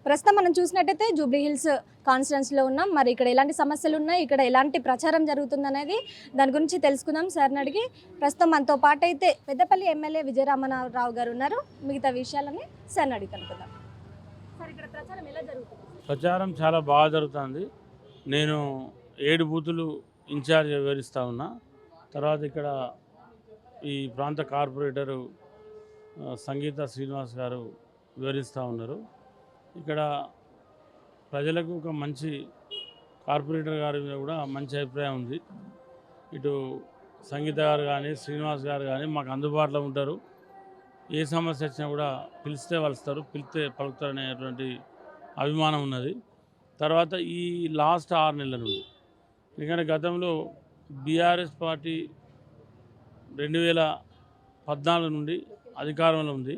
ప్రస్తుతం మనం చూసినట్టయితే జూబ్లీ హిల్స్ కాన్స్టిట్యున్సీలో ఉన్నాం. మరి ఇక్కడ ఎలాంటి సమస్యలు ఉన్నాయి, ఇక్కడ ఎలాంటి ప్రచారం జరుగుతుందనేది దాని గురించి తెలుసుకుందాం సార్ని అడిగి. ప్రస్తుతం మనతో పాటు అయితే పెద్దపల్లి ఎమ్మెల్యే విజయరామరావు గారు ఉన్నారు. మిగతా విషయాలని సార్ని అడిగి కనుక్కుందాం. సార్, ఇక్కడ ప్రచారం ఎలా జరుగుతుంది? ప్రచారం చాలా బాగా జరుగుతుంది. నేను 7 బూతులు ఇన్ఛార్జ్ వివరిస్తూ ఉన్నా. తర్వాత ఇక్కడ ఈ ప్రాంత కార్పొరేటరు సంగీత శ్రీనివాస్ గారు వివరిస్తూ ఉన్నారు. ఇక్కడ ప్రజలకు ఒక మంచి కార్పొరేటర్ గారి మీద కూడా మంచి అభిప్రాయం ఉంది. ఇటు సంగీత గారు కానీ శ్రీనివాస్ గారు కానీ మాకు అందుబాటులో ఉంటారు. ఏ సమస్య వచ్చినా కూడా పిలిస్తే వలుస్తారు, పిలిస్తే పలుకుతారు అనేటువంటి అభిమానం ఉన్నది. తర్వాత ఈ లాస్ట్ 6 నెలల నుండి, ఎందుకంటే గతంలో బీఆర్ఎస్ పార్టీ 2014 నుండి అధికారంలో ఉంది.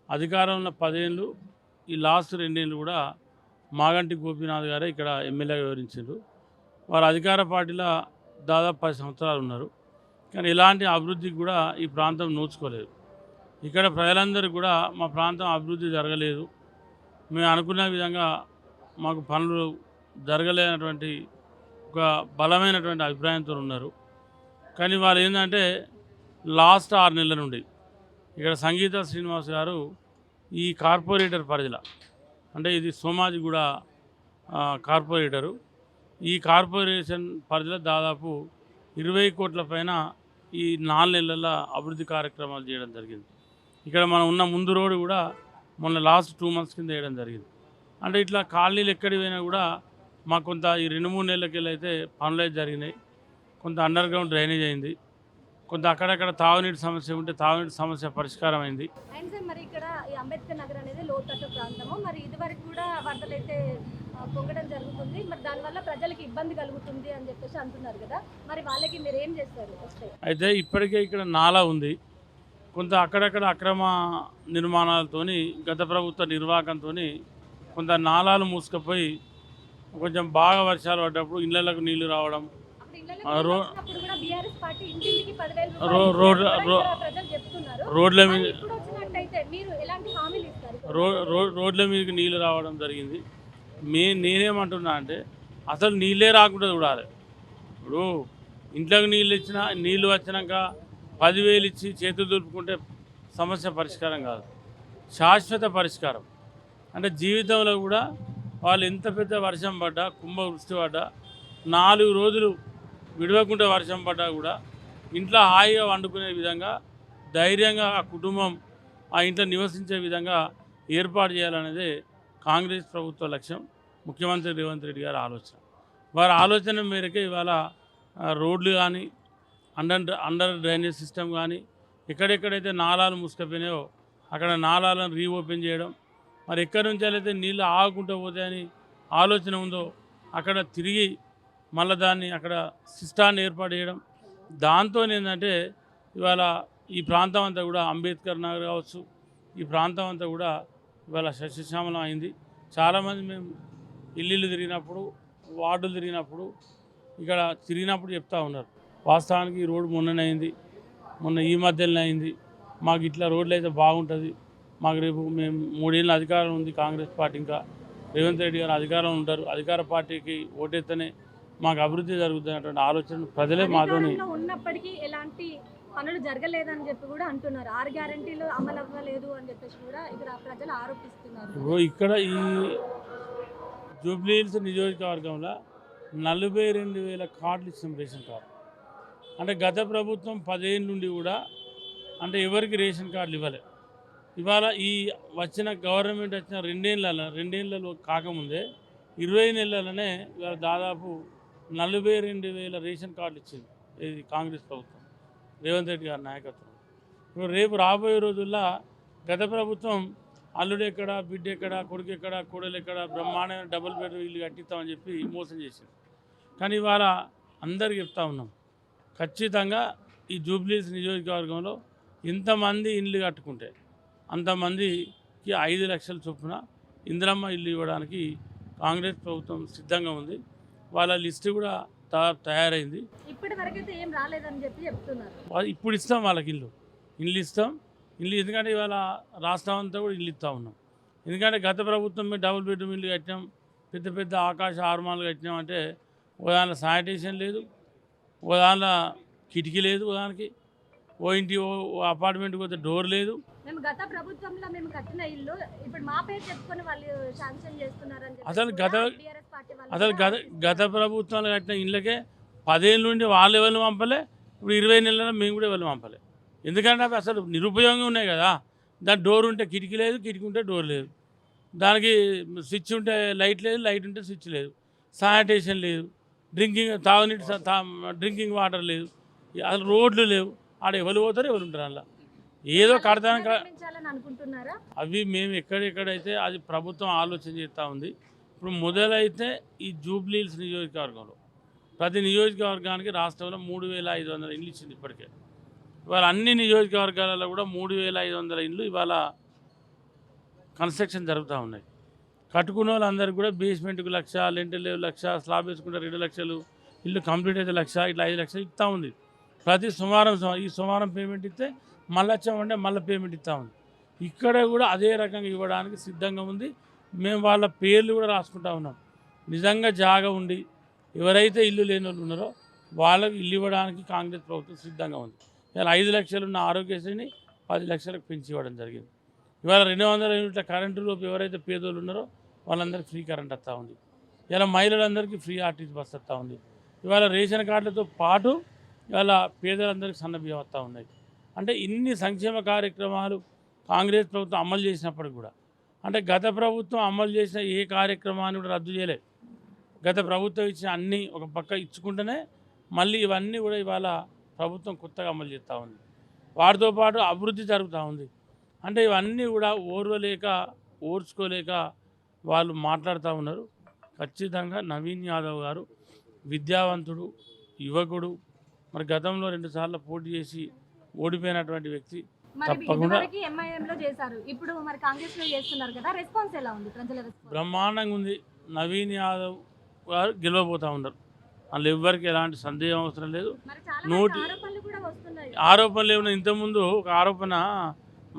అధికారంలో 10 ఏళ్ళు, ఈ లాస్ట్ 2 ఏళ్ళు కూడా మాగంటి గోపీనాథ్ గారే ఇక్కడ ఎమ్మెల్యేగా వివరించారు. వారు అధికార పార్టీలో దాదాపు 10 సంవత్సరాలు ఉన్నారు. కానీ ఎలాంటి అభివృద్ధికి కూడా ఈ ప్రాంతం నోచుకోలేదు. ఇక్కడ ప్రజలందరూ కూడా మా ప్రాంతం అభివృద్ధి జరగలేదు, మేము అనుకున్న విధంగా మాకు పనులు జరగలేనటువంటి ఒక బలమైనటువంటి అభిప్రాయంతో ఉన్నారు. కానీ వాళ్ళు ఏంటంటే లాస్ట్ 6 నెలల నుండి ఇక్కడ సంగీత శ్రీనివాస్ గారు ఈ కార్పొరేటర్ పరిధిలో, అంటే ఇది సోమాజిగూడ కార్పొరేటరు, ఈ కార్పొరేషన్ పరిధిలో దాదాపు 20 కోట్ల పైన ఈ 4 నెలల అభివృద్ధి కార్యక్రమాలు చేయడం జరిగింది. ఇక్కడ మనం ఉన్న ముందు రోడ్డు కూడా మొన్న లాస్ట్ 2 మంత్స్ కింద వేయడం జరిగింది. అంటే ఇట్లా కాలనీలు ఎక్కడికి పోయినా కూడా మాకు కొంత ఈ 2-3 నెలలకెళ్ళి అయితే పనులు అయితే జరిగినాయి. కొంత అండర్ గ్రౌండ్ డ్రైనేజ్ అయింది, కొంత అక్కడక్కడ తాగునీటి సమస్య ఉంటే తాగునీటి సమస్య పరిష్కారం అయింది. అండ్ సార్, మరి ఇక్కడ ఈ అంబేద్కర్ నగర్ అనేది లోతట్టు ప్రాంతము, మరి ఇదివరకు కూడా వరదలు అయితే పొంగడం జరుగుతుంది. మరి దానివల్ల ప్రజలకు ఇబ్బంది కలుగుతుంది అని చెప్పేసి అంటున్నారు కదా, మరి వాళ్ళకి మీరు ఏం చేస్తారు వస్తే? అయితే ఇప్పటికే ఇక్కడ నాలా ఉంది, కొంత అక్కడక్కడ అక్రమ నిర్మాణాలతోని గత ప్రభుత్వ నిర్వాహకంతో కొంత నాలాలు మూసుకుపోయి కొంచెం బాగా వర్షాలు పడ్డప్పుడు ఇళ్లకు నీళ్లు రావడం, రోడ్ల మీదకి నీళ్లు రావడం జరిగింది. నేనేమంటున్నా అంటే అసలు నీళ్ళే రాకుండా చూడాలి. ఇప్పుడు ఇంట్లోకి నీళ్ళు వచ్చినాక 10,000 ఇచ్చి చేతులు దులుపుకుంటే సమస్య పరిష్కారం కాదు, శాశ్వత పరిష్కారం. అంటే జీవితంలో కూడా వాళ్ళు ఎంత పెద్ద వర్షం పడ్డా, కుంభవృష్టి పడ్డా, 4 రోజులు విడవకుండా వర్షం పడ్డా కూడా ఇంట్లో హాయిగా వండుకునే విధంగా ధైర్యంగా ఆ కుటుంబం ఆ ఇంట్లో నివసించే విధంగా ఏర్పాటు చేయాలనేదే కాంగ్రెస్ ప్రభుత్వ లక్ష్యం, ముఖ్యమంత్రి రేవంత్ రెడ్డి గారి ఆలోచన. వారి ఆలోచన మేరకే ఇవాళ రోడ్లు కానీ అండర్ డ్రైనేజ్ సిస్టమ్ కానీ ఎక్కడెక్కడైతే నాలాలు మూసుకుపోయినాయో అక్కడ నాలాలను రీఓపెన్ చేయడం, మరి ఎక్కడి నుంచి అయితే నీళ్ళు ఆగకుండా పోతాయని ఆలోచన ఉందో అక్కడ తిరిగి మళ్ళీ దాన్ని అక్కడ సిస్టాన్ని ఏర్పాటు చేయడం. దాంతో ఏంటంటే ఇవాళ ఈ ప్రాంతం అంతా కూడా అంబేద్కర్ నగర్ కావచ్చు, ఈ ప్రాంతం అంతా కూడా ఇవాళ సస్యశ్యామలం అయింది. చాలామంది మేము ఇల్లు తిరిగినప్పుడు, వార్డులు తిరిగినప్పుడు, ఇక్కడ తిరిగినప్పుడు చెప్తూ ఉన్నారు, వాస్తవానికి ఈ రోడ్డు మొన్ననే అయింది, మొన్న ఈ మధ్యలోనే అయింది, మాకు ఇట్లా రోడ్లు అయితే బాగుంటుంది, మాకు రేపు మేము 3 ఏళ్ళ అధికారం ఉంది కాంగ్రెస్ పార్టీ, ఇంకా రేవంత్ రెడ్డి గారు అధికారం ఉంటారు, అధికార పార్టీకి ఓటెత్తనే మాకు అభివృద్ధి జరుగుతున్నటువంటి ఆలోచన ప్రజలే మాతోని ఉన్నప్పటికీ ఎలాంటి పనులు జరగలేదని చెప్పి కూడా అంటున్నారు. 6 గ్యారెంటీలు అమలు అవ్వలేదు అని చెప్పేసి కూడా ఇక్కడ ప్రజలు ఆరోపిస్తున్నారు. ఇక్కడ ఈ జూబ్లీ హిల్స్ నియోజకవర్గంలో 42,000 కార్డులు ఇచ్చాం, రేషన్ కార్డు. అంటే గత ప్రభుత్వం 10 ఏళ్ళ నుండి కూడా అంటే ఎవరికి రేషన్ కార్డులు ఇవ్వలే. ఇవాళ ఈ వచ్చిన గవర్నమెంట్ వచ్చిన 2 ఏళ్ళలో కాకముందే 20 నెలలనే ఇవాళ దాదాపు 42,000 రేషన్ కార్డులు ఇచ్చింది ఇది కాంగ్రెస్ ప్రభుత్వం, రేవంత్ రెడ్డి గారి నాయకత్వం. ఇప్పుడు రేపు రాబోయే రోజుల్లో గత ప్రభుత్వం అల్లుడు ఎక్కడ, బిడ్డ ఎక్కడ, కొడుకు ఎక్కడ, కోడలు ఎక్కడ, బ్రహ్మాండమైన డబుల్ బెడ్రూమ్ ఇల్లు కట్టిస్తామని చెప్పి మోసం చేసింది. కానీ ఇవాళ అందరికి చెప్తా ఉన్నాం, ఖచ్చితంగా ఈ జూబ్లీస్ నియోజకవర్గంలో ఇంతమంది ఇల్లు కట్టుకుంటే అంతమందికి 5 లక్షల చొప్పున ఇందిరమ్మ ఇల్లు ఇవ్వడానికి కాంగ్రెస్ ప్రభుత్వం సిద్ధంగా ఉంది. వాళ్ళ లిస్టు కూడా తయారైంది. ఇప్పటివరకైతే ఏం రాలేదని చెప్పి చెప్తున్నారు. ఇప్పుడు ఇస్తాం వాళ్ళకి ఇల్లు ఇస్తాం. ఎందుకంటే ఇవాళ రాష్ట్రం అంతా కూడా ఇల్లు ఇస్తూ ఉన్నాం. ఎందుకంటే గత ప్రభుత్వం మేము డబుల్ బెడ్రూమ్ ఇల్లు కట్టినాం, పెద్ద పెద్ద ఆకాశ ఆర్మాలు కట్టినాం అంటే ఓ దాంట్లో శానిటేషన్ లేదు, ఓ దాంట్లో కిటికీ లేదు, ఓ దానికి ఓ ఇంటి ఓ అపార్ట్మెంట్కి పోతే డోర్ లేదు. మేము గత ప్రభుత్వంలో మేము కట్టిన ఇల్లు ఇప్పుడు మా పేరు చెప్పుకొని వాళ్ళు శాంక్షన్ చేస్తున్నారని చెప్పి అసలు కూడా గత TRS పార్టీ వాళ్ళు అసలు కూడా గత ప్రభుత్వాలు కట్టిన ఇళ్ళకే 10 ఏళ్ళ నుండి వాళ్ళు ఎవరు పంపలే, ఇప్పుడు 20 నెలల మేము కూడా ఎవరు పంపలే. ఎందుకంటే అవి అసలు నిరుపయోగంగా ఉన్నాయి కదా. దాని డోర్ ఉంటే కిటికీ లేదు, కిటికీ ఉంటే డోర్ లేదు, దానికి స్విచ్ ఉంటే లైట్ లేదు, లైట్ ఉంటే స్విచ్ లేదు, శానిటేషన్ లేదు, తాగునీటి డ్రింకింగ్ వాటర్ లేదు, అసలు రోడ్లు లేవు. ఆడ ఎవరు పోతారు, ఎవరు ఉంటారు అలా. ఏదో కడతానికి నిర్మించాలని అనుకుంటున్నారా? అవి మేము ఎక్కడెక్కడైతే అది ప్రభుత్వం ఆలోచన చేస్తూ ఉంది. ఇప్పుడు మొదలైతే ఈ జూబ్లీ హిల్స్ నియోజకవర్గంలో ప్రతి నియోజకవర్గానికి రాష్ట్రంలో 3,500 ఇండ్లు ఇచ్చింది ఇప్పటికే. ఇవాళ అన్ని నియోజకవర్గాలలో కూడా 3,500 ఇండ్లు ఇవాళ కన్స్ట్రక్షన్ జరుగుతూ ఉన్నాయి. కట్టుకున్న వాళ్ళందరికీ కూడా బేస్మెంట్కు 1,00,000, లెంటర్ లెవెల్ 1,00,000, స్లాబ్ వేసుకుంటే 2 లక్షలు, ఇల్లు కంప్లీట్ అయితే 1,00,000, ఇట్లా 5 లక్షలు ఇస్తూ ఉంది. ప్రతి ఈ సోమవారం పేమెంట్ ఇస్తే మళ్ళీ వచ్చామంటే మళ్ళీ పేమెంట్ ఇస్తూ ఉంది. ఇక్కడ కూడా అదే రకంగా ఇవ్వడానికి సిద్ధంగా ఉంది. మేము వాళ్ళ పేర్లు కూడా రాసుకుంటా ఉన్నాం. నిజంగా జాగా ఉండి ఎవరైతే ఇల్లు లేని వాళ్ళు ఉన్నారో వాళ్ళకి ఇల్లు ఇవ్వడానికి కాంగ్రెస్ ప్రభుత్వం సిద్ధంగా ఉంది. ఇలా 5 లక్షలు ఉన్న ఆరోగ్యశ్రీని 10 లక్షలకు పెంచి ఇవ్వడం జరిగింది. ఇవాళ 200 యూనిట్ల కరెంటు లోపు ఎవరైతే పేదోళ్ళు ఉన్నారో వాళ్ళందరికీ ఫ్రీ కరెంట్ వస్తూ ఉంది. ఇలా మహిళలందరికీ ఫ్రీ ఆర్టీసీ బస్ వస్తూ ఉంది. ఇవాళ రేషన్ కార్డులతో పాటు ఇవాళ పేదలందరికీ సన్నబియ్యం వస్తూ ఉన్నాయి. అంటే ఇన్ని సంక్షేమ కార్యక్రమాలు కాంగ్రెస్ ప్రభుత్వం అమలు చేసినప్పటికి కూడా, అంటే గత ప్రభుత్వం అమలు చేసిన ఏ కార్యక్రమాన్ని కూడా రద్దు చేయలేదు. గత ప్రభుత్వం ఇచ్చిన అన్నీ ఒక పక్క ఇచ్చుకుంటేనే మళ్ళీ ఇవన్నీ కూడా ఇవాళ ప్రభుత్వం కొత్తగా అమలు చేస్తూ ఉంది. వాటితో పాటు అభివృద్ధి జరుగుతూ ఉంది. అంటే ఇవన్నీ కూడా ఓర్చుకోలేక వాళ్ళు మాట్లాడుతూ ఉన్నారు. ఖచ్చితంగా నవీన్ యాదవ్ గారు విద్యావంతుడు, యువకుడు, మరి గతంలో 2 సార్లు పోటీ చేసి ఓడిపోయినటువంటి వ్యక్తి. తప్పకుండా MIM లో చేశారు, ఇప్పుడు మరి కాంగ్రెస్ లో చేస్తున్నారు కదా, రెస్పాన్స్ ఎలా ఉంది? ప్రజల రెస్పాన్స్ బ్రహ్మాండంగా ఉంది. నవీన్ యాదవ్ గారు గెలవబోతూ ఉన్నారు, వాళ్ళు ఎవ్వరికి ఎలాంటి సందేహం అవసరం లేదు. మరి చాలా నోటి ఆరోపణలు కూడా వస్తున్నాయి. ఆరోపణలు ఏమైనా ఇంతకుముందు ఒక ఆరోపణ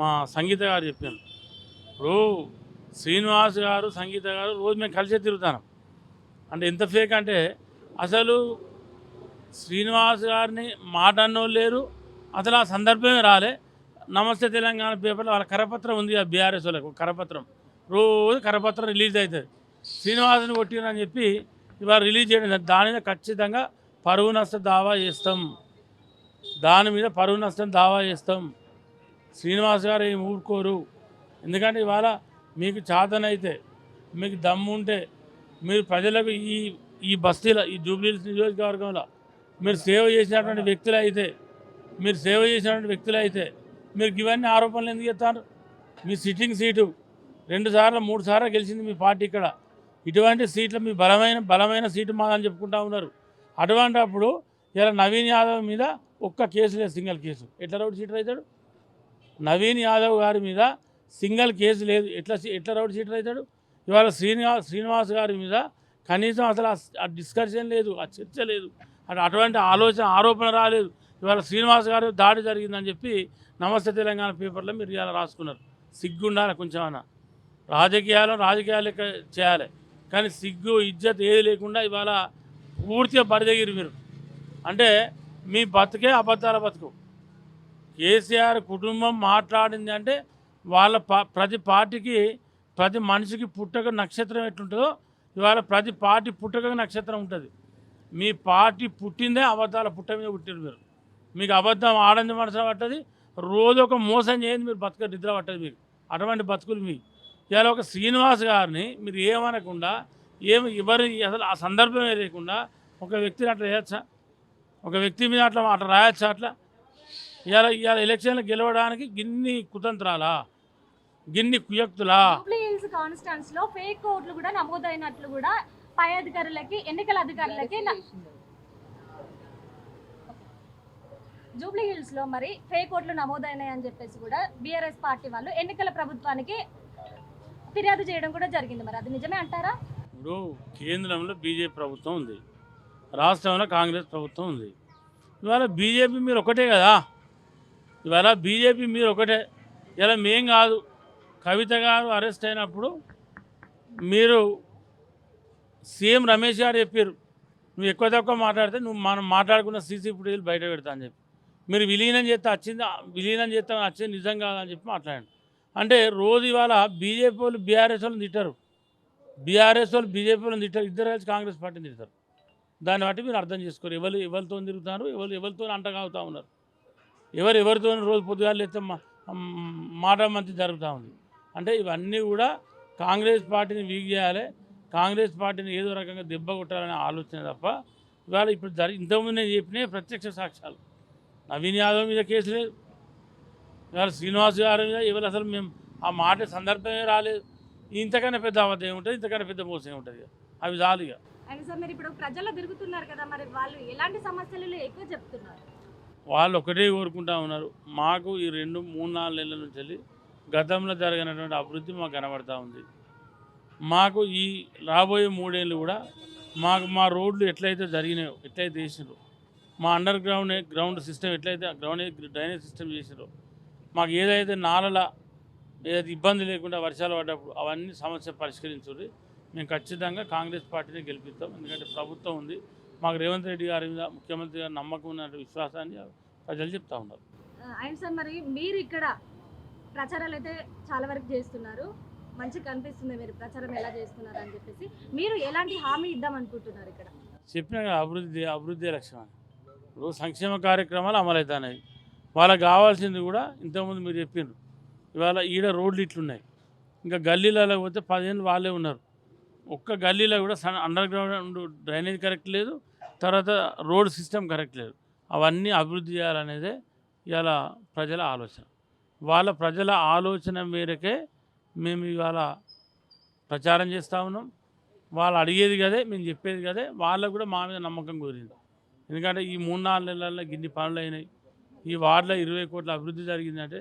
మా సంగీత గారు చెప్పాను. ఇప్పుడు శ్రీనివాస్ గారు, సంగీత గారు రోజు మేము కలిసే తిరుగుతాను. అంటే ఎంత ఫేక్ అంటే అసలు శ్రీనివాస్ గారిని మాట అన్నోళ్ళు లేరు, అసలు ఆ సందర్భమే రాలే. నమస్తే తెలంగాణ పేపర్లో వాళ్ళ కరపత్రం ఉంది, ఆ బీఆర్ఎస్ వాళ్ళకు కరపత్రం, రోజు కరపత్రం రిలీజ్ అవుతుంది. శ్రీనివాసుని కొట్టినని చెప్పి ఇవాళ రిలీజ్ చేయడం, దాని మీద ఖచ్చితంగా పరువు నష్ట దావా చేస్తాం. దాని మీద పరువు నష్టం దావా చేస్తాం. శ్రీనివాస్ గారు ఏం ఊరుకోరు. ఎందుకంటే ఇవాళ మీకు చేతనైతే, మీకు దమ్ము ఉంటే మీరు ప్రజలకు ఈ బస్తీలో, ఈ జూబ్లీ హిల్స్ నియోజకవర్గంలో మీరు సేవ చేసినటువంటి వ్యక్తులు అయితే మీరు ఇవన్నీ ఆరోపణలు ఎందుకు చేస్తారు? మీ సిట్టింగ్ సీటు 2 సార్లు 3 సార్లు గెలిచింది మీ పార్టీ. ఇక్కడ ఇటువంటి సీట్లు మీ బలమైన సీటు మాదని చెప్పుకుంటా ఉన్నారు. అటువంటి అప్పుడు ఇలా నవీన్ యాదవ్ మీద ఒక్క కేసు లేదు, సింగిల్ కేసు. ఎట్లా రౌడీ షీటర్ అవుతాడు? నవీన్ యాదవ్ గారి మీద సింగిల్ కేసు లేదు, ఎట్లా రౌడీ షీటర్ అవుతాడు? ఇవాళ శ్రీనివాస్ గారి మీద కనీసం అసలు ఆ డిస్కషన్ లేదు, ఆ చర్చ లేదు, అటువంటి ఆరోపణ రాలేదు. ఇవాళ శ్రీనివాస్ గారు దాడి జరిగిందని చెప్పి నమస్తే తెలంగాణ పేపర్లో మీరు ఇలా రాసుకున్నారు. సిగ్గుండాలి కొంచెం అన్న. రాజకీయాలు లెక్క చేయాలి, కానీ సిగ్గు ఇజ్జత్ ఏది లేకుండా ఇవాళ పూర్తిగా బరిదగిరి మీరు. అంటే మీ బతుకే అబద్ధాల బతుకు. కేసీఆర్ కుటుంబం మాట్లాడింది అంటే వాళ్ళ ప్రతి పార్టీకి, ప్రతి మనిషికి పుట్టక నక్షత్రం ఎట్లుంటుందో ఇవాళ ప్రతి పార్టీ పుట్టక నక్షత్రం ఉంటుంది. మీ పార్టీ పుట్టిందే అబద్ధాల పుట్ట మీద పుట్టింది మీరు. మీకు అబద్ధం ఆడంది మనసు పట్టది, రోజు ఒక మోసం చేయండి మీరు బతుక నిద్ర పట్టదు మీకు. అటువంటి బతుకులు మీ. ఇవాళ ఒక శ్రీనివాస్ గారిని మీరు ఏమనకుండా అసలు ఆ సందర్భమే లేకుండా ఒక వ్యక్తిని అట్లా చేయొచ్చా? ఒక వ్యక్తి మీద అట్లా రాయొచ్చా? అట్లా ఇవాళ ఎలక్షన్లు గెలవడానికి గిన్ని కుతంత్రాలా, గిన్ని కుయక్తులా? జూబ్లీ హిల్స్ కాన్స్టిట్యుయెన్సీ లో ఫేక్ ఓట్లు కూడా నమోదైనట్లు కూడా పై అధికారులకి, ఎన్నికల అధికారులకి జూబ్లీ హిల్స్ లో మరి ఫేక్ ఓట్లు నమోదైనాయి అని చెప్పేసి కూడా బీఆర్ఎస్ పార్టీ వాళ్ళు ఎన్నికల ప్రభుత్వానికి ఫిర్యాదు చేయడం కూడా జరిగింది. మరి అది నిజమే అంటారా? ఇప్పుడు కేంద్రంలో బీజేపీ ప్రభుత్వం ఉంది, రాష్ట్రంలో కాంగ్రెస్ ప్రభుత్వం ఉంది. ఇవాళ బీజేపీ మీరు ఒకటే కదా, ఇవాళ బీజేపీ మీరు ఒకటే. ఇలా మేం కాదు, కవిత గారు అరెస్ట్ అయినప్పుడు మీరు సీఎం రమేష్ గారు చెప్పారు, నువ్వు ఎక్కువ తక్కువ మాట్లాడితే మనం మాట్లాడుకున్న సీసీ ఫుటేజ్ బయట పెడతా అని చెప్పి, మీరు విలీనం చేస్తే వచ్చింది నిజం కాదని చెప్పి మాట్లాడండి. అంటే రోజు ఇవాళ బీజేపీ వాళ్ళు బీఆర్ఎస్ వాళ్ళని తిట్టారు, బీఆర్ఎస్ వాళ్ళు బీజేపీ వాళ్ళని తిట్టారు, ఇద్దరు కలిసి కాంగ్రెస్ పార్టీని తిడతారు. దాన్ని బట్టి మీరు అర్థం చేసుకోరు, ఎవరితో తిరుగుతున్నారు, ఎవరితో అంటగాగుతూ ఉన్నారు, ఎవరితో రోజు పొద్దుగాలు లేస్తే మాట మంచి జరుగుతూ ఉంది. అంటే ఇవన్నీ కూడా కాంగ్రెస్ పార్టీని వీక్ చేయాలి, కాంగ్రెస్ పార్టీని ఏదో రకంగా దెబ్బ కొట్టాలనే ఆలోచన తప్ప ఇవాళ ఇప్పుడు ఇంతకుముందు నేను చెప్పిన ప్రత్యక్ష సాక్ష్యాలు. నవీన్ యాదవ్ మీద కేసు లేదు, ఇవాళ శ్రీనివాస్ గారి మీద ఇవాళ అసలు మేము ఆ మాట సందర్భమే రాలేదు. ఇంతకన్నా పెద్ద అబద్ధం ఉంటుంది, ఇంతకన్నా పెద్ద మోసం ఉంటుంది, అవి చాలు ఇక. అండ్ సార్ మీరు ఇప్పుడు ప్రజల్లో తిరుగుతున్నారు కదా, మరి వాళ్ళు ఎలాంటి సమస్యలు ఎక్కువ చెప్తున్నారు? వాళ్ళు ఒకటే కోరుకుంటా ఉన్నారు, మాకు ఈ 2-3-4 నెలల నుంచి వెళ్ళి గతంలో జరిగినటువంటి అభివృద్ధి మాకు కనబడతా ఉంది, మాకు ఈ రాబోయే 3 ఏళ్ళు కూడా మాకు మా రోడ్లు ఎట్లయితే జరిగినాయో, ఎట్లయితే వేసినారో, మా అండర్ గ్రౌండ్ సిస్టమ్ ఎట్లయితే డ్రైనేజ్ సిస్టమ్ చేసినారో, మాకు ఏదైతే నాలల ఏదైతే ఇబ్బంది లేకుండా వర్షాలు పడ్డప్పుడు అవన్నీ సమస్య పరిష్కరించుర్రి. మేము ఖచ్చితంగా కాంగ్రెస్ పార్టీని గెలిపిస్తాం, ఎందుకంటే ప్రభుత్వం ఉంది, మాకు రేవంత్ రెడ్డి గారి మీద ముఖ్యమంత్రి గారి నమ్మకం ఉన్న విశ్వాసాన్ని ప్రజలు చెప్తా ఉన్నారు. అండ్ సార్ మరి మీరు ఇక్కడ ప్రచారాలు అయితే చాలా వరకు చేస్తున్నారు, మంచిగా కనిపిస్తుంది మీరు ప్రచారం ఎలా చేస్తున్నారు అని చెప్పేసి, మీరు ఎలాంటి హామీ ఇద్దాం అనుకుంటున్నారు ఇక్కడ? చెప్పిన అభివృద్ధి లక్ష్యం అని. ఇప్పుడు సంక్షేమ కార్యక్రమాలు అమలవుతున్నాయి, వాళ్ళకి కావాల్సింది కూడా ఇంతకుముందు మీరు చెప్పిండ్రు, ఇవాళ ఈడ రోడ్లు ఇట్లున్నాయి, ఇంకా గల్లీలలో పోతే 10 ఏళ్ళు వాళ్ళే ఉన్నారు, ఒక్క గల్లీలో కూడా అండర్ గ్రౌండ్ డ్రైనేజ్ కరెక్ట్ లేదు, తర్వాత రోడ్ సిస్టమ్ కరెక్ట్ లేదు. అవన్నీ అభివృద్ధి చేయాలనేదే ఇవాళ ప్రజల ఆలోచన. ప్రజల ఆలోచన మేరకే మేము ఇవాళ ప్రచారం చేస్తూ ఉన్నాం. వాళ్ళు అడిగేది కదే, మేము చెప్పేది కదే, వాళ్ళకు కూడా మా మీద నమ్మకం కుదిరింది. ఎందుకంటే ఈ 3-4 నెలల్లో గిన్ని పనులు అయినాయి, ఈ వార్డులో 20 కోట్ల అభివృద్ధి జరిగిందంటే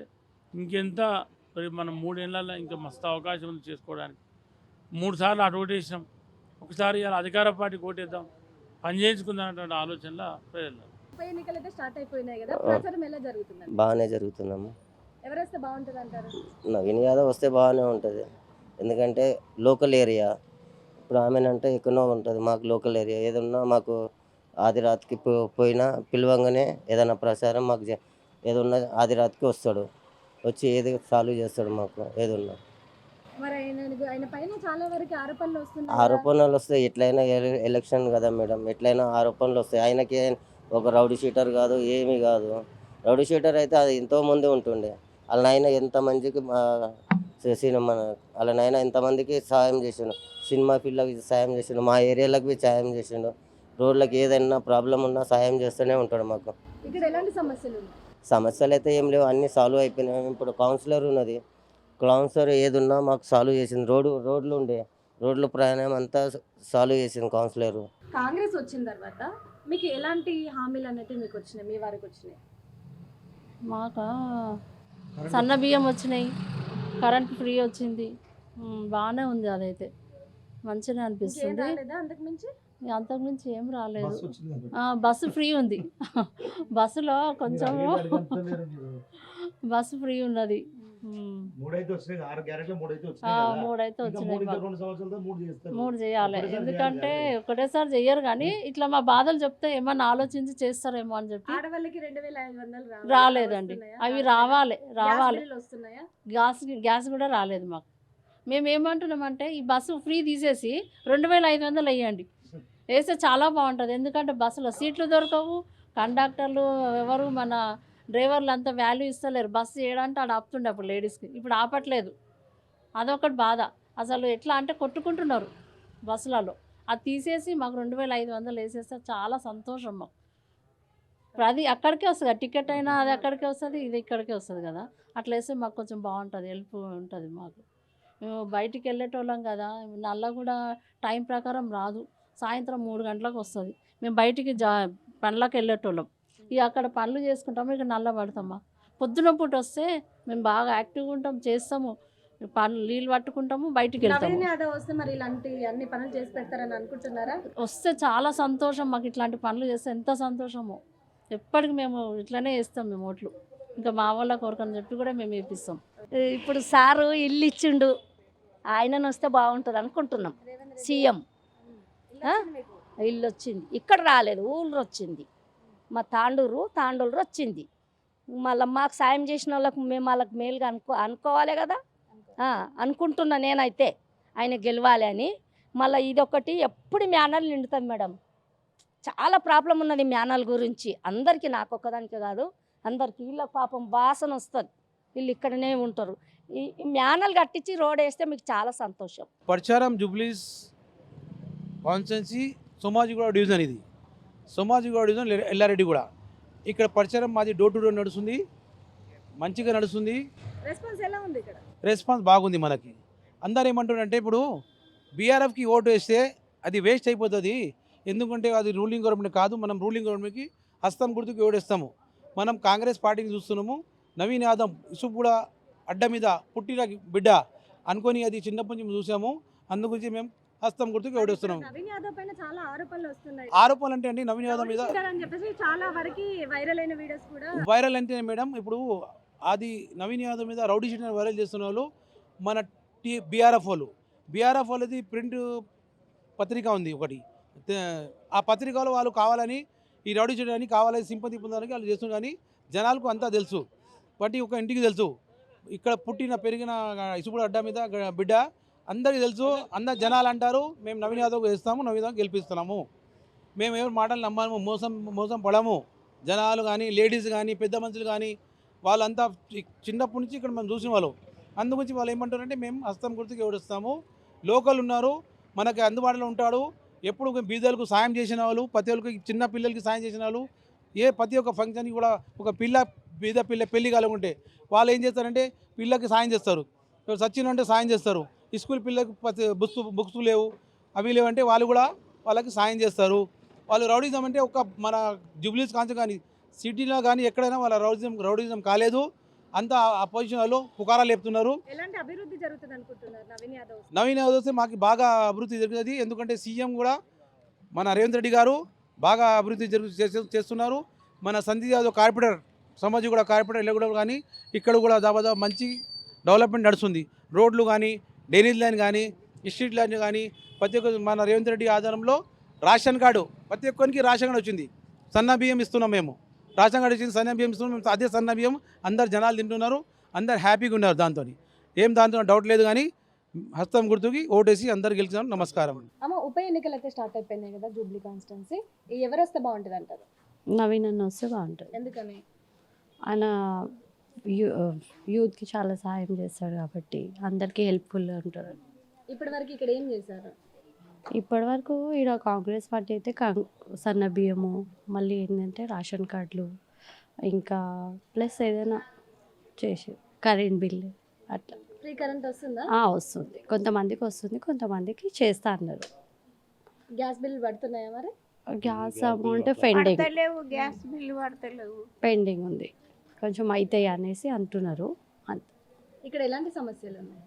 ఇంకెంత మరి మనం 3 ఏళ్ళల్లో ఇంకా మస్తు అవకాశం ఉంది చేసుకోవడానికి. 3 సార్లు అటు ఓటేసినాం, ఒకసారి ఇలా అధికార పార్టీ ఓటేద్దాం, పని చేయించుకుందామన్నటువంటి ఆలోచనలో ప్రజలు. ఉప ఎన్నికలు అయితే స్టార్ట్ అయిపోయినాయి కదా, ప్రచారం ఎలా జరుగుతుంది? బాగానే జరుగుతుందమ్మా. ఎవరు వస్తే బాగుంటుంది అంటారు? నవీన్ యాదవ్ వస్తే బాగానే ఉంటుంది, ఎందుకంటే లోకల్ ఏరియా. ఇప్పుడు ఆమెనంటే ఎక్కడో ఉంటుంది, మాకు లోకల్ ఏరియా ఏదన్నా మాకు ఆది రాత్రికి పోయినా పిలవంగానే ఏదైనా ప్రచారం మాకు ఏదన్నా ఆది రాత్రికి వస్తాడు, వచ్చి ఏది సాల్వ్ చేస్తాడు మాకు ఏదన్నా. మరి ఆయన పైన చాలా వరకు ఆరోపణలు వస్తున్నాయి. ఆరోపణలు వస్తాయి, ఎట్లయినా ఎలక్షన్ కదా మేడం, ఎట్లయినా ఆరోపణలు వస్తాయి. ఆయనకి ఒక రౌడీ షీటర్ కాదు, ఏమీ కాదు. రౌడీ షీటర్ అయితే అది ఎంతోమంది ఉంటుండే, వాళ్ళ నాయన ఎంతమందికి సినిమా వాళ్ళ నాయన ఎంతమందికి సాయం చేసిండు, సినిమా ఫీల్డ్కి సాయం చేసిండు, మా ఏరియాలకు సాయం చేసిండు, రోడ్లకు ఏదైనా ప్రాబ్లం ఉన్నా సాయం చేస్తూనే ఉంటాడు మాకు. ఇక్కడ ఎలాంటి సమస్యలు ఉన్నాయి? సమస్యలు అయితే ఏం లేవు, అన్నీ సాల్వ్ అయిపోయినాయి. ఇప్పుడు కౌన్సిలర్ ఉన్నది, కౌన్సిలర్ ఏదున్నా మాకు సాల్వ్ చేసింది. రోడ్లు ఉండే రోడ్లు ప్రయాణం అంతా సాల్వ్ చేసింది కౌన్సిలర్. కాంగ్రెస్ వచ్చిన తర్వాత మీకు ఎలాంటి హామీలు అన్నట్టు మీకు వచ్చినాయి, మీ వారికి వచ్చినాయి? మాకు సన్న బియ్యం వచ్చినాయి, కరెంట్ ఫ్రీ వచ్చింది, బాగానే ఉంది, అదైతే మంచిగా అనిపిస్తుంది. అంతకుమించి ఏం రాలేదు. బస్సు ఫ్రీ ఉంది, బస్సులో కొంచెము బస్సు ఫ్రీ ఉన్నది, 3 అయితే వచ్చినాయి. 3 చేయాలి, ఎందుకంటే ఒకటేసారి చెయ్యరు, కానీ ఇట్లా మా బాధలు చెప్తే ఏమన్నా ఆలోచించి చేస్తారేమో అని చెప్పి. రాలేదండి, అవి రావాలి. గ్యాస్ కూడా రాలేదు మాకు. మేము ఏమంటున్నామంటే ఈ బస్సు ఫ్రీ తీసేసి 2500 వేయండి, వేస్తే చాలా బాగుంటుంది. ఎందుకంటే బస్సులో సీట్లు దొరకవు, కండక్టర్లు ఎవరు మన డ్రైవర్లు అంతా వాల్యూ ఇస్తలేరు. బస్సు చేయడానికి ఆడ ఆపుతుండే అప్పుడు లేడీస్కి, ఇప్పుడు ఆపట్లేదు. అదొకటి బాధ. అసలు ఎట్లా అంటే కొట్టుకుంటున్నారు బస్సులలో. అది తీసేసి మాకు 2500 వేసేస్తే చాలా సంతోషం మాకు. ఇప్పుడు అది అక్కడికే వస్తుంది, టికెట్ అయినా అది అక్కడికే వస్తుంది, ఇది ఇక్కడికే వస్తుంది కదా. అట్లా వేస్తే మాకు కొంచెం బాగుంటుంది, హెల్ప్ ఉంటుంది మాకు. మేము బయటికి వెళ్ళేటోళ్ళం కదా, నల్ల కూడా టైం ప్రకారం రాదు, సాయంత్రం 3 గంటలకు వస్తుంది. మేము బయటికి పనులకు వెళ్ళేటోళ్ళం, ఇక అక్కడ పనులు చేసుకుంటాము, ఇక నల్ల పడతామా. పొద్దున పూట వస్తే మేము బాగా యాక్టివ్గా ఉంటాం, చేస్తాము, పనులు నీళ్ళు పట్టుకుంటాము, బయటికి వెళ్తాము. వస్తే చాలా సంతోషం మాకు. ఇట్లాంటి పనులు చేస్తే ఎంత సంతోషమో. ఎప్పటికి మేము ఇట్లనే వేస్తాం మేము ఓట్లు, ఇంకా మా వాళ్ళ కోరికని చెప్పి కూడా మేము వేపిస్తాం. ఇప్పుడు సారు ఇల్లు ఇచ్చిండు, ఆయనను వస్తే బాగుంటుంది అనుకుంటున్నాం. సీఎం ఇల్లు వచ్చింది, ఇక్కడ రాలేదు, ఊళ్ళో వచ్చింది. మా తాండూరు వచ్చింది. మళ్ళీ మాకు సాయం చేసిన వాళ్ళకు మేము వాళ్ళకి మేలుగా అనుకోవాలి కదా. అనుకుంటున్నా నేనైతే ఆయన గెలవాలి అని. మళ్ళీ ఇదొకటి ఎప్పుడు మ్యానల్ నిండుతుంది మేడం. చాలా ప్రాబ్లం ఉన్నది మ్యానల్ గురించి అందరికీ, నాకు ఒక్కదానికి కాదు అందరికి. వీళ్ళ పాపం వాసన వస్తుంది, వీళ్ళు ఇక్కడనే ఉంటారు. ఈ మ్యానల్ కట్టించి రోడ్ వేస్తే మీకు చాలా సంతోషం. పర్చారం జూబ్లీస్ కాన్స్టెన్సీ సోమాజిగూడ డివిజన్. ఇది సోమాజిగూడ డివిజన్ ఎల్లారెడ్డి కూడా. ఇక్కడ పర్చారం మాది డోర్ టు డోర్ నడుస్తుంది, మంచిగా నడుస్తుంది. రెస్పాన్స్ ఎలా ఉంది ఇక్కడ? రెస్పాన్స్ బాగుంది మనకి. అందరు ఏమంటారంటే ఇప్పుడు బీఆర్ఎఫ్కి ఓటు వేస్తే అది వేస్ట్ అయిపోతుంది, ఎందుకంటే అది రూలింగ్ గవర్నమెంట్ కాదు, మనం రూలింగ్ గవర్నమెంట్కి హస్తం గుర్తుకి ఓడేస్తాము. మనం కాంగ్రెస్ పార్టీని చూస్తున్నాము. నవీన్ యాదవ్ ఇసుపు కూడా అడ్డ మీద పుట్టిన బిడ్డ అనుకొని అది చిన్నప్పటి నుంచి చూసాము, అందుగురించి మేము హస్తం గుర్తుకి ఓడేస్తున్నాము. నవీన్ యాదవ్ పైన చాలా ఆరోపణలు వస్తున్నాయి. ఆరోపణలు అంటే అండి నవీన్ యాదవ్ మీద అని చెప్పేసి చాలా వరకు వైరల్ అయిన వీడియోస్ కూడా. వైరల్ అంటే మేడం ఇప్పుడు అది నవీన్ యాదవ్ మీద రౌడీ షీట్ వైరల్ చేస్తున్న వాళ్ళు మన బీఆర్ఎఫ్ వాళ్ళది ప్రింట్ పత్రిక ఉంది ఒకటి. ఆ పత్రికలో వాళ్ళు కావాలని ఈ రౌడీ షీట్ అని కావాలని సింపతి పొందడానికి వాళ్ళు చేస్తున్నారు. కానీ జనాలకు అంతా తెలుసు, బట్టి ఒక ఇంటికి తెలుసు ఇక్కడ పుట్టిన పెరిగిన ఇసుపుడు అడ్డ మీద బిడ్డ అందరికీ తెలుసు. అందరు జనాలు అంటారు మేము నవీన్ యాదవ్ వేస్తాము, నవీన్ యాదవ్ గెలిపిస్తున్నాము. మేము ఎవరి మాటలు నమ్మాము, మోసం పడము. జనాలు కానీ లేడీస్ కానీ పెద్ద మనుషులు కానీ వాళ్ళంతా చిన్నప్పటి నుంచి ఇక్కడ మనం చూసిన వాళ్ళు. అందుగురించి వాళ్ళు ఏమంటారంటే మేము హస్తం గుర్తుకి ఎవడిస్తాము, లోకల్ ఉన్నారు మనకి అందుబాటులో ఉంటాడు, ఎప్పుడు బీదలకు సాయం చేసిన వాళ్ళు, ప్రతి ఒక్కరికి చిన్న పిల్లలకి సాయం చేసిన వాళ్ళు, ప్రతి ఒక్క ఫంక్షన్కి కూడా ఒక బీద పిల్ల పెళ్లి కలుగుంటే వాళ్ళు ఏం చేస్తారంటే పిల్లకి సాయం చేస్తారు, సచిన్ అంటే సాయం చేస్తారు. స్కూల్ పిల్లలకు బుక్స్ లేవు, అవి లేవంటే వాళ్ళు కూడా వాళ్ళకి సాయం చేస్తారు. వాళ్ళు రౌడిజం అంటే ఒక మన జూబ్లీస్ కాన్స్ కానీ సిటీలో కానీ ఎక్కడైనా వాళ్ళ రౌడిజం కాలేదు. అంతా అపోజిషన్ వాళ్ళు పుకారాలు చెప్తున్నారు. ఎలాంటి అభివృద్ధి జరుగుతుంది అనుకుంటున్నారు నవీన్ యాదవ్ వస్తే మాకు బాగా అభివృద్ధి జరుగుతుంది, ఎందుకంటే సీఎం కూడా మన రేవంత్ రెడ్డి గారు బాగా అభివృద్ధి చేస్తున్నారు. మన సందీప్ యాదవ్ కార్పొరేటర్ సమాజం కూడా కార్పొరేటర్ వెళ్ళకూడదు, కానీ ఇక్కడ కూడా దాదాపు మంచి డెవలప్మెంట్ నడుస్తుంది. రోడ్లు కానీ డ్రైనేజ్ లైన్ కానీ స్ట్రీట్ లైన్ కానీ ప్రతి ఒక్క మన రేవంత్ రెడ్డి ఆధారంలో రేషన్ కార్డు ప్రతి ఒక్కరికి రేషన్ కార్డు వచ్చింది. సన్న బియ్యం ఇస్తున్నాం మేము, రేషన్ కార్డు వచ్చింది, సన్న బియ్యం ఇస్తున్నాం. అదే సన్న బియ్యం అందరు జనాలు తింటున్నారు, అందరు హ్యాపీగా ఉన్నారు. దాంతో దాంతో డౌట్ లేదు. కానీ హస్తం గుర్తుకి ఓటేసి అందరు గెలిచినాం. నమస్కారం. అమ్మ, ఉప ఎన్నికలు అయితే స్టార్ట్ అయిపోయినాయి కదా జూబ్లీ కాన్స్టిట్యున్సీ, ఎవరు వస్తే బాగుంటుంది అంటారు? నవీన్ అన్న వస్తే బాగుంటుంది. ఎందుకని? ఆయన యూత్కి చాలా సహాయం చేస్తాడు కాబట్టి అందరికీ హెల్ప్ఫుల్గా ఉంటారు. ఇప్పటి వరకు ఇక్కడ ఏం చేశారు? ఇప్పటి వరకు ఇక్కడ కాంగ్రెస్ పార్టీ అయితే సన్న బియ్యము, మళ్ళీ ఏంటంటే రేషన్ కార్డులు, ఇంకా ప్లస్ ఏదైనా చేసి కరెంట్ బిల్లు అట్లా. ఫ్రీ కరెంట్ వస్తుందా? వస్తుంది, కొంతమందికి వస్తుంది, కొంతమందికి చేస్తా అన్నారు. గ్యాస్ బిల్ పడుతున్నాయా మరి? గ్యాస్ అమౌంట్ పెండింగ్ ఉంది, కొంచెం అవుతాయి అనేసి అంటున్నారు. ఇక్కడ ఎలాంటి సమస్యలు ఉన్నాయి?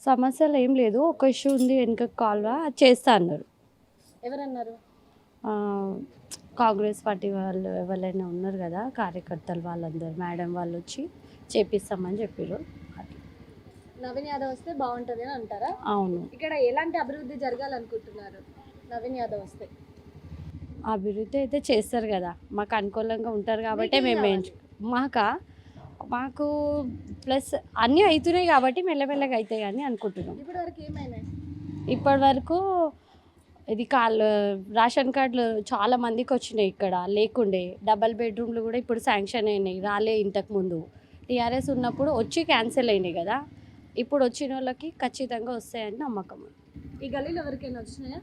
సమస్యలు ఏం లేదు, ఒక ఇష్యూ ఉంది వెనుక కాల్వ, అది చేస్తా అన్నారు. ఎవరన్నారు? కాంగ్రెస్ పార్టీ వాళ్ళు ఎవరైనా ఉన్నారు కదా కార్యకర్తలు, వాళ్ళందరూ మేడం వాళ్ళు వచ్చి చేపిస్తామని చెప్పారు. నవీన్ యాదవ్ వస్తే బాగుంటుంది అని అంటారా? అవును. ఇక్కడ ఎలాంటి అభివృద్ధి జరగాలనుకుంటున్నారు నవీన్ యాదవ్ వస్తే? అభివృద్ధి అయితే చేస్తారు కదా, మాకు అనుకూలంగా ఉంటారు కాబట్టి మేము మాకు ప్లస్ అన్నీ అవుతున్నాయి కాబట్టి మెల్లమెల్లగా అవుతాయి అని అనుకుంటున్నాం. ఇప్పటి వరకు ఇది రేషన్ కార్డులు చాలా మందికి వచ్చినాయి, ఇక్కడ లేకుండే. డబల్ బెడ్రూమ్లు కూడా ఇప్పుడు శాంక్షన్ అయినాయి, రాలే ఇంతకుముందు. టీఆర్ఎస్ ఉన్నప్పుడు వచ్చి క్యాన్సిల్ అయినాయి కదా, ఇప్పుడు వచ్చిన వాళ్ళకి ఖచ్చితంగా వస్తాయని నమ్మకం. ఈ గల్లీలో ఎవరికైనా వచ్చినాయా?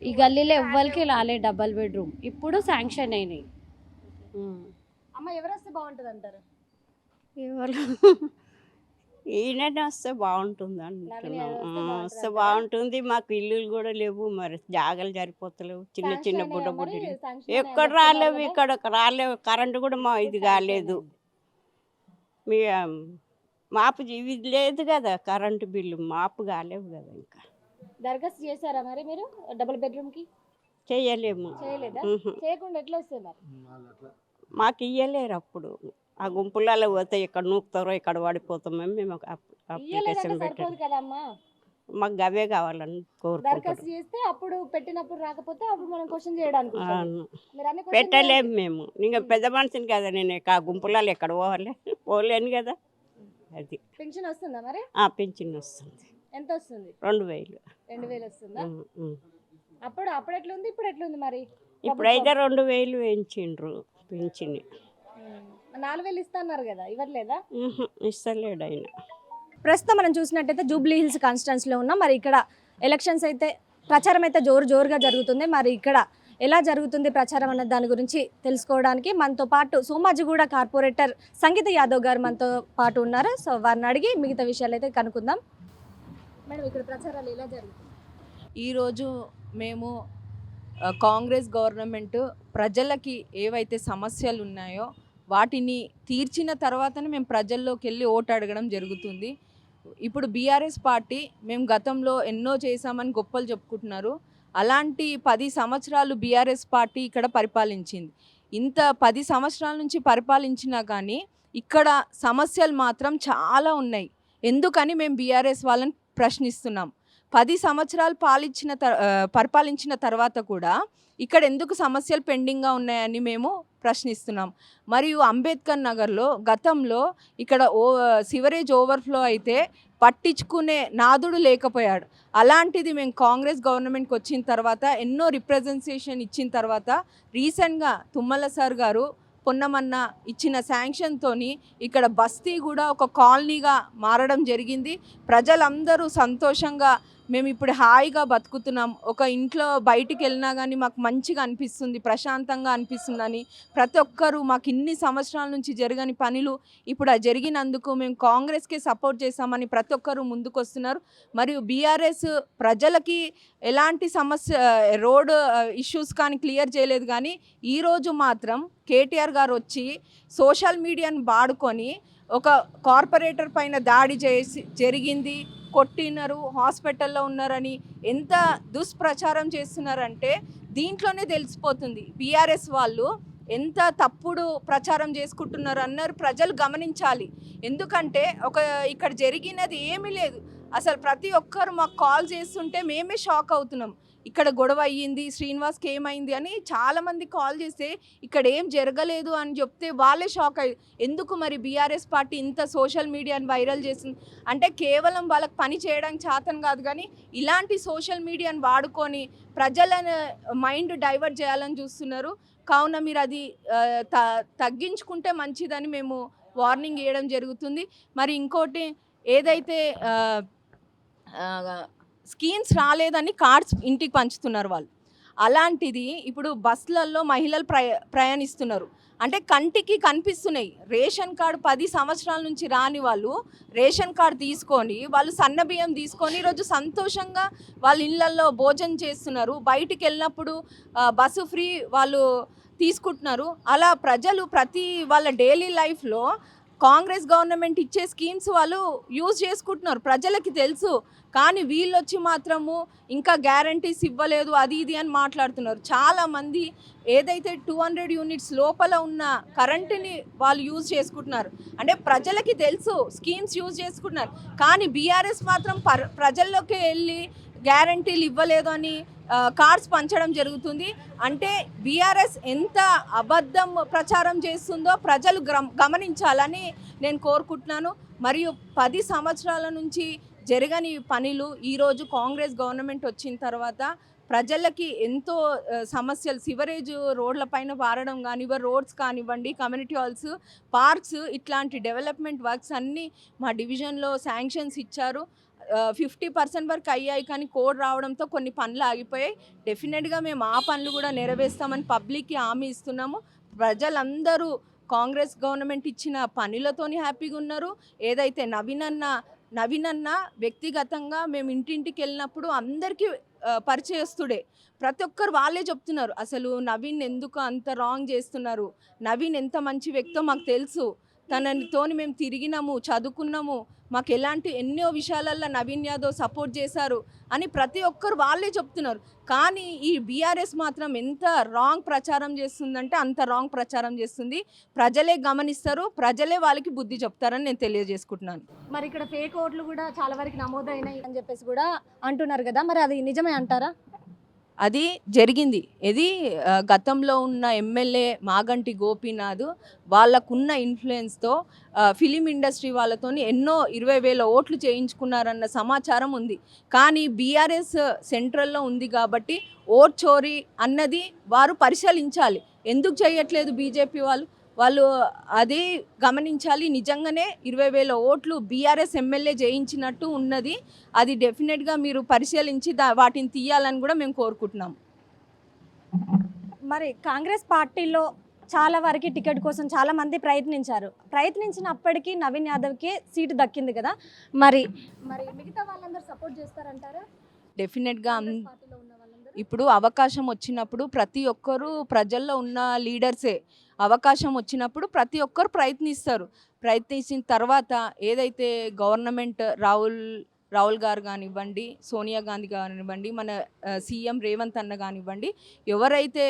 ఈ గల్లీలో ఎవ్వరికి రాలే డబల్ బెడ్రూమ్, ఇప్పుడు శాంక్షన్ అయినాయి. అమ్మ, ఎవరు వస్తే బాగుంటుంది అంటారు? ఎవరు ఈయననే వస్తే బాగుంటుంది అంటున్నాం. వస్తే బాగుంటుంది. మాకు ఇల్లులు కూడా లేవు, మరి జాగాలు సరిపోతలేవు, చిన్న చిన్న బుడ్డ బుడ్డలు ఎక్కడ రాలేవు, ఇక్కడ రాలేవు. కరెంటు కూడా మా ఇది కాలేదు, మీ మాపు ఇది లేదు కదా, కరెంటు బిల్లు మాపు కాలేవు కదా. ఇంకా దరఖాస్తు చేశారా మరి మీరు డబుల్ బెడ్రూమ్ కి? చేయలేము. చేయలేదా? చేయకుండా ఎట్లా వస్తాయి మరి? మాకు ఇయ్యలేరు అప్పుడు. ఆ గుంపులలో పోతే ఎక్కడ నూకుతారో ఎక్కడ పడిపోతామో మేము ఒక అప్లికేషన్ ఇయ్యలేదంటే పెట్టాం. సరిపోదు కదమ్మా. మాకు గవే కావాలని కోరుకుంటున్నాం. దరఖాస్తు చేస్తే అప్పుడు పెట్టినప్పుడు రాకపోతే అప్పుడు మనం క్వశ్చన్ చేయడానికి ఉంటుంది. అవును. మీరు అన్ని question పెట్టలేము మేము. ఇంకా పెద్ద మనిషిని కదా నేను, ఆ గుంపులలో ఎక్కడ పోవాలి, పోలేను కదా. అది పెన్షన్ వస్తుందా మరి? పింఛన్ వస్తుంది ఎంత వస్తుంది? 2000. 2000 వస్తుందా? ఉమ్. అప్పుడు ఎట్లుంది, ఇప్పుడు ఎట్లుంది మరి? ఇప్పుడైతే 2000 పెంచిండ్రు పింఛన్. 4000 ఇస్తా అన్నారు కదా, ఇవ్వట్లేదా? ఇస్తలేడు ఆయన. ప్రస్తుతం మనం చూసినట్టయితే జూబ్లీ హిల్స్ కాన్స్టిట్యున్సీలో ఉన్నాం. మరి ఇక్కడ ఎలక్షన్స్ అయితే ప్రచారం అయితే జోరుగా జరుగుతుంది. మరి ఇక్కడ ఎలా జరుగుతుంది ప్రచారం అన్న దాని గురించి తెలుసుకోవడానికి మనతో పాటు సోమాజిగూడ కార్పొరేటర్ సంగీత యాదవ్ గారు మనతో పాటు ఉన్నారు. సో వారిని అడిగి మిగతా విషయాలు అయితే కనుక్కుందాం. మేడం, ఇక్కడ ప్రచారాలు ఎలా జరుగుతుంది? ఈరోజు మేము కాంగ్రెస్ గవర్నమెంట్ ప్రజలకి ఏవైతే సమస్యలు ఉన్నాయో వాటిని తీర్చిన తర్వాతనే మేము ప్రజల్లోకి వెళ్ళి ఓటు అడగడం జరుగుతుంది. ఇప్పుడు బీఆర్ఎస్ పార్టీ మేము గతంలో ఎన్నో చేశామని గొప్పలు చెప్పుకుంటున్నారు. అలాంటి 10 సంవత్సరాలు బీఆర్ఎస్ పార్టీ ఇక్కడ పరిపాలించింది. ఇంత 10 సంవత్సరాల నుంచి పరిపాలించినా కానీ ఇక్కడ సమస్యలు మాత్రం చాలా ఉన్నాయి. ఎందుకని మేము బీఆర్ఎస్ వాళ్ళని ప్రశ్నిస్తున్నాం. 10 సంవత్సరాలు పరిపాలించిన తర్వాత కూడా ఇక్కడ ఎందుకు సమస్యలు పెండింగ్గా ఉన్నాయని మేము ప్రశ్నిస్తున్నాం. మరియు అంబేద్కర్ నగర్లో గతంలో ఇక్కడ సివరేజ్ ఓవర్ఫ్లో అయితే పట్టించుకునే నాదుడు లేకపోయాడు. అలాంటిది మేము కాంగ్రెస్ గవర్నమెంట్కి వచ్చిన తర్వాత ఎన్నో రిప్రజెంటేషన్ ఇచ్చిన తర్వాత రీసెంట్గా తుమ్మల సార్ గారు పొన్నమన్న ఇచ్చిన శాంక్షన్తోని ఇక్కడ బస్తీ కూడా ఒక కాలనీగా మారడం జరిగింది. ప్రజలందరూ సంతోషంగా మేము ఇప్పుడు హాయిగా బతుకుతున్నాం. ఒక ఇంట్లో బయటికి వెళ్ళినా కానీ మాకు మంచిగా అనిపిస్తుంది, ప్రశాంతంగా అనిపిస్తుందని ప్రతి ఒక్కరూ మాకు ఇన్ని సంవత్సరాల నుంచి జరగని పనులు ఇప్పుడు జరిగినందుకు మేము కాంగ్రెస్కే సపోర్ట్ చేస్తామని ప్రతి ఒక్కరూ ముందుకు వస్తున్నారు. మరియు బీఆర్ఎస్ ప్రజలకి ఎలాంటి రోడ్ ఇష్యూస్ కానీ క్లియర్ చేయలేదు. కానీ ఈరోజు మాత్రం కేటీఆర్ గారు వచ్చి సోషల్ మీడియాను వాడుకొని ఒక కార్పొరేటర్ పైన దాడి జరిగింది, కొట్టినారు, హాస్పిటల్లో ఉన్నారని ఎంత దుష్ప్రచారం చేస్తున్నారంటే దీంట్లోనే తెలిసిపోతుంది బీఆర్ఎస్ వాళ్ళు ఎంత తప్పుడు ప్రచారం చేసుకుంటున్నారు అన్నారు. ప్రజలు గమనించాలి. ఎందుకంటే ఇక్కడ జరిగినది ఏమీ లేదు. అసలు ప్రతి ఒక్కరు మాకు కాల్ చేస్తుంటే మేమే షాక్ అవుతున్నాం. ఇక్కడ గొడవ అయ్యింది, శ్రీనివాస్కి ఏమైంది అని చాలామంది కాల్ చేస్తే ఇక్కడ ఏం జరగలేదు అని చెప్తే వాళ్ళే షాక్ అయ్యి, ఎందుకు మరి బీఆర్ఎస్ పార్టీ ఇంత సోషల్ మీడియాని వైరల్ చేసింది అంటే కేవలం వాళ్ళకి పని చేయడానికి చేతన్ కాదు, కానీ ఇలాంటి సోషల్ మీడియాని వాడుకొని ప్రజలను మైండ్ డైవర్ట్ చేయాలని చూస్తున్నారు. కావున మీరు అది తగ్గించుకుంటే మంచిదని మేము వార్నింగ్ ఇవ్వడం జరుగుతుంది. మరి ఇంకోటి ఏదైతే స్కీమ్స్ రాలేదని కార్డ్స్ ఇంటికి పంచుతున్నారు వాళ్ళు, అలాంటిది ఇప్పుడు బస్సులలో మహిళలు ప్రయాణిస్తున్నారు అంటే కంటికి కనిపిస్తున్నాయి. రేషన్ కార్డు 10 సంవత్సరాల నుంచి రాని వాళ్ళు రేషన్ కార్డు తీసుకొని వాళ్ళు సన్న బియ్యం తీసుకొని ఈరోజు సంతోషంగా వాళ్ళ ఇళ్ళల్లో భోజనం చేస్తున్నారు. బయటికి వెళ్ళినప్పుడు బస్సు ఫ్రీ వాళ్ళు తీసుకుంటున్నారు. అలా ప్రజలు వాళ్ళ డైలీ లైఫ్లో కాంగ్రెస్ గవర్నమెంట్ ఇచ్చే స్కీమ్స్ వాళ్ళు యూజ్ చేసుకుంటున్నారు, ప్రజలకి తెలుసు. కానీ వీళ్ళు వచ్చి మాత్రము ఇంకా గ్యారంటీస్ ఇవ్వలేదు అది ఇది అని మాట్లాడుతున్నారు. చాలామంది ఏదైతే 200 యూనిట్స్ లోపల ఉన్న కరెంటుని వాళ్ళు యూజ్ చేసుకుంటున్నారు. అంటే ప్రజలకి తెలుసు స్కీమ్స్ యూజ్ చేసుకుంటున్నారు. కానీ బీఆర్ఎస్ మాత్రం ప్రజల్లోకి వెళ్ళి గ్యారంటీలు ఇవ్వలేదు అని కార్డ్స్ పంచడం జరుగుతుంది. అంటే బీఆర్ఎస్ ఎంత అబద్ధం ప్రచారం చేస్తుందో ప్రజలు గమనించాలని నేను కోరుకుంటున్నాను. మరియు 10 సంవత్సరాల నుంచి జరగని పనులు ఈరోజు కాంగ్రెస్ గవర్నమెంట్ వచ్చిన తర్వాత ప్రజలకి ఎంతో సమస్యలు, సివరేజ్ రోడ్ల పైన పారడం కానివ్వండి, రోడ్స్ కానివ్వండి, కమ్యూనిటీ హాల్స్, పార్క్స్, ఇట్లాంటి డెవలప్మెంట్ వర్క్స్ అన్నీ మా డివిజన్లో శాంక్షన్స్ ఇచ్చారు. 50% వరకు అయ్యాయి, కానీ కోడ్ రావడంతో కొన్ని పనులు ఆగిపోయాయి. డెఫినెట్గా మేము ఆ పనులు కూడా నెరవేర్స్తామని పబ్లిక్కి హామీ ఇస్తున్నాము. ప్రజలందరూ కాంగ్రెస్ గవర్నమెంట్ ఇచ్చిన పనులతోని హ్యాపీగా ఉన్నారు. ఏదైతే నవీన్ అన్న వ్యక్తిగతంగా మేము ఇంటింటికి వెళ్ళినప్పుడు అందరికీ పరిచయస్తుడే, ప్రతి ఒక్కరు వాళ్ళే చెప్తున్నారు అసలు నవీన్ ఎందుకు అంత రాంగ్ చేస్తున్నారు, నవీన్ ఎంత మంచి వ్యక్తో మాకు తెలుసు, తనతోని మేము తిరిగినాము, చదువుకున్నాము, మాకు ఎన్నో విషయాలల్లో నవీన్ యాదవ్ సపోర్ట్ చేశారు అని ప్రతి ఒక్కరు వాళ్ళే చెప్తున్నారు. కానీ ఈ బీఆర్ఎస్ మాత్రం ఎంత రాంగ్ ప్రచారం చేస్తుందంటే అంత రాంగ్ ప్రచారం చేస్తుంది. ప్రజలే గమనిస్తారు, ప్రజలే వాళ్ళకి బుద్ధి చెప్తారని నేను తెలియజేసుకుంటున్నాను. మరి ఇక్కడ ఫేక్ ఓట్లు కూడా చాలా వరకు నమోదైనాయి అని చెప్పేసి కూడా అంటున్నారు కదా, మరి అది నిజమే అంటారా? అది జరిగింది. గతంలో ఉన్న ఎమ్మెల్యే మాగంటి గోపీనాథ్ వాళ్ళకున్న ఇన్ఫ్లుయెన్స్తో ఫిలిం ఇండస్ట్రీ వాళ్ళతోని ఎన్నో 20,000 ఓట్లు చేయించుకున్నారన్న సమాచారం ఉంది. కానీ బీఆర్ఎస్ సెంట్రల్లో ఉంది కాబట్టి ఓట్ చోరీ అన్నది వారు పరిశీలించాలి. ఎందుకు చేయట్లేదు బీజేపీ వాళ్ళు అది గమనించాలి. నిజంగానే 20,000 ఓట్లు బీఆర్ఎస్ ఎమ్మెల్యే జయించినట్టు ఉన్నది. అది డెఫినెట్గా మీరు పరిశీలించి వాటిని తీయాలని కూడా మేము కోరుకుంటున్నాం. మరి కాంగ్రెస్ పార్టీలో చాలా వరకు టికెట్ కోసం చాలా మంది ప్రయత్నించినప్పటికీ నవీన్ యాదవ్కి సీటు దక్కింది కదా, మరి మిగతా వాళ్ళందరూ సపోర్ట్ చేస్తారంటారా? డెఫినెట్గా పార్టీలో ఉన్న వాళ్ళందరూ ఇప్పుడు అవకాశం వచ్చినప్పుడు ప్రతి ఒక్కరు ప్రజల్లో ఉన్న లీడర్సే అవకాశం వచ్చినప్పుడు ప్రతి ఒక్కరు ప్రయత్నించిన తర్వాత ఏదైతే గవర్నమెంట్ రాహుల్ గారు కానివ్వండి, సోనియా గాంధీ కానివ్వండి, మన సీఎం రేవంత్ అన్న కానివ్వండి, ఎవరైతే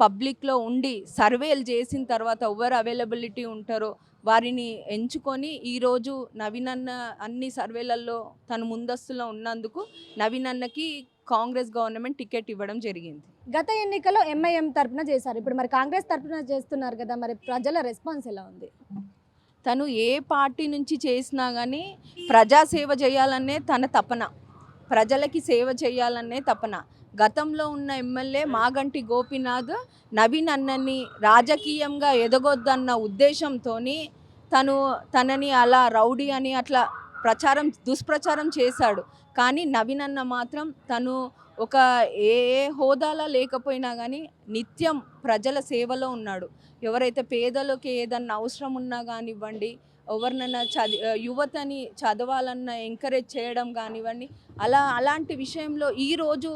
పబ్లిక్లో ఉండి సర్వేలు చేసిన తర్వాత ఎవరు అవైలబిలిటీ ఉంటారో వారిని ఎంచుకొని ఈరోజు నవీన్ అన్న అన్ని సర్వేలలో తను ముందస్తులో ఉన్నందుకు నవీన్ అన్నకి కాంగ్రెస్ గవర్నమెంట్ టికెట్ ఇవ్వడం జరిగింది. గత ఎన్నికల్లో ఎంఐఎం తరపున చేశారు, ఇప్పుడు మరి కాంగ్రెస్ తరపున చేస్తున్నారు కదా, మరి ప్రజల రెస్పాన్స్ ఎలా ఉంది? తను ఏ పార్టీ నుంచి చేసినా కానీ ప్రజాసేవ చేయాలనే తన తపన, ప్రజలకి సేవ చేయాలనే తపన. గతంలో ఉన్న ఎమ్మెల్యే మాగంటి గోపీనాథ్ నవీన్ అన్నని రాజకీయంగా ఎదగొద్దన్న ఉద్దేశంతో తనని అలా రౌడీ అని అట్లా దుష్ప్రచారం చేశాడు. కానీ నవీన్ అన్న మాత్రం తను ఒక ఏ హోదాలో లేకపోయినా కానీ నిత్యం ప్రజల సేవలో ఉన్నాడు. ఎవరైతే పేదలకి ఏదన్నా అవసరం ఉన్నా కానివ్వండి, ఎవరినైనా యువతని చదవాలన్నా ఎంకరేజ్ చేయడం కానివ్వండి, అలాంటి విషయంలో ఈరోజు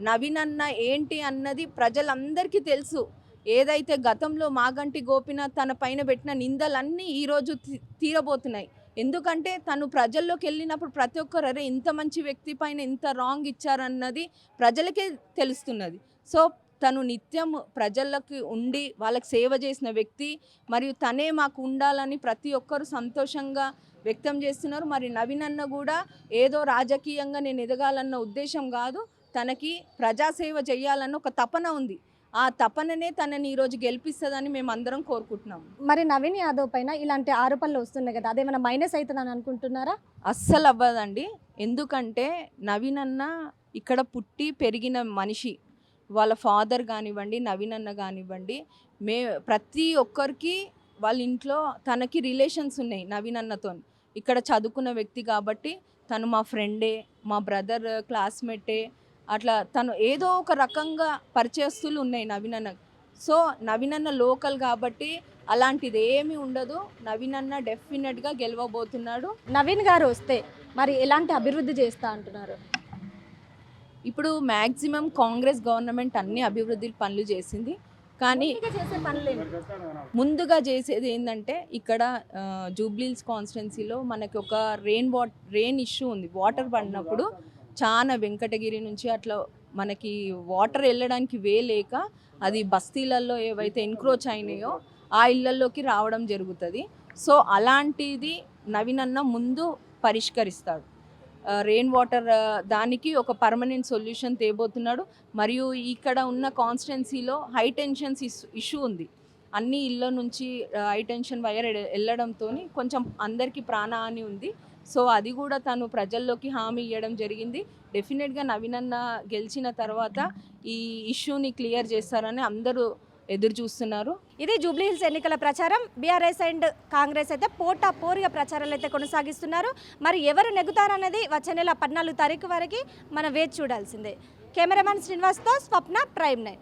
నవీన్ అన్న ఏంటి అన్నది ప్రజలందరికీ తెలుసు. ఏదైతే గతంలో మాగంటి గోపీనాథ్ తన పైన పెట్టిన నిందలన్నీ ఈరోజు తీరబోతున్నాయి. ఎందుకంటే తను ప్రజల్లోకి వెళ్ళినప్పుడు ప్రతి ఒక్కరు అరే ఇంత మంచి వ్యక్తి పైన ఇంత రాంగ్ ఇచ్చారన్నది ప్రజలకే తెలుస్తున్నది. సో తను నిత్యం ప్రజలకు ఉండి వాళ్ళకి సేవ చేసిన వ్యక్తి, మరియు తనే మాకు ఉండాలని ప్రతి ఒక్కరు సంతోషంగా వ్యక్తం చేస్తున్నారు. మరి నవీన్ అన్న కూడా ఏదో రాజకీయంగా నేను ఎదగాలన్న ఉద్దేశం కాదు, తనకి ప్రజాసేవ చేయాలన్న ఒక తపన ఉంది. ఆ తపననే తనని ఈరోజు గెలిపిస్తుందని మేము అందరం కోరుకుంటున్నాం. మరి నవీన్ యాదవ్ పైన ఇలాంటి ఆరోపణలు వస్తున్నాయి కదా, అదేమైనా మైనస్ అవుతుందని అనుకుంటున్నారా? అస్సలు అవ్వదండి. ఎందుకంటే నవీన్ అన్న ఇక్కడ పుట్టి పెరిగిన మనిషి. వాళ్ళ ఫాదర్ కానివ్వండి, నవీన్ అన్న కానివ్వండి, ప్రతి ఒక్కరికి వాళ్ళ ఇంట్లో తనకి రిలేషన్స్ ఉన్నాయి నవీన్ అన్నతో. ఇక్కడ చదువుకున్న వ్యక్తి కాబట్టి తను మా ఫ్రెండే, మా బ్రదర్ క్లాస్మేటే, అట్లా తను ఏదో ఒక రకంగా పరిచయస్తులు ఉన్నాయి నవీన్ అన్న. సో నవీన్ అన్న లోకల్ కాబట్టి అలాంటిది ఏమీ ఉండదు. నవీన్ అన్న డెఫినెట్గా గెలవబోతున్నాడు. నవీన్ గారు వస్తే మరి ఎలాంటి అభివృద్ధి చేస్తా అంటున్నారు? ఇప్పుడు మ్యాక్సిమం కాంగ్రెస్ గవర్నమెంట్ అన్ని అభివృద్ధి పనులు చేసింది. కానీ ముందుగా చేసేది ఏంటంటే ఇక్కడ జూబ్లీహిల్స్ కాన్స్టిట్యున్సీలో మనకి ఒక రెయిన్ ఇష్యూ ఉంది. వాటర్ పడినప్పుడు చాలా వెంకటగిరి నుంచి అట్లా మనకి వాటర్ వెళ్ళడానికి లేక అది బస్తీలలో ఏవైతే ఎన్క్రోచ్ అయినాయో ఆ ఇళ్లలోకి రావడం జరుగుతుంది. సో అలాంటిది నవీన్ అన్న ముందు పరిష్కరిస్తాడు. రెయిన్ వాటర్ దానికి ఒక పర్మనెంట్ సొల్యూషన్ తేబోతున్నాడు. మరియు ఇక్కడ ఉన్న కాన్స్టిట్యున్సీలో హై టెన్షన్స్ ఇష్యూ ఉంది. అన్ని ఇళ్ళ నుంచి హై టెన్షన్ వైర్ వెళ్ళడంతో కొంచెం అందరికీ ప్రాణహాని ఉంది. సో అది కూడా తను ప్రజల్లోకి హామీ ఇవ్వడం జరిగింది. డెఫినెట్గా నవీన్ అన్న గెలిచిన తర్వాత ఈ ఇష్యూని క్లియర్ చేస్తారని అందరూ ఎదురు చూస్తున్నారు. ఇది జూబ్లీహిల్స్ ఎన్నికల ప్రచారం. బీఆర్ఎస్ అండ్ కాంగ్రెస్ అయితే పోరుగా ప్రచారాలు అయితే కొనసాగిస్తున్నారు. మరి ఎవరు నెగ్గుతారనేది వచ్చే నెల 14 తారీఖు వరకు మనం వేచి చూడాల్సిందే. కెమెరామెన్ శ్రీనివాస్తో స్వప్న, ప్రైమ్ 9.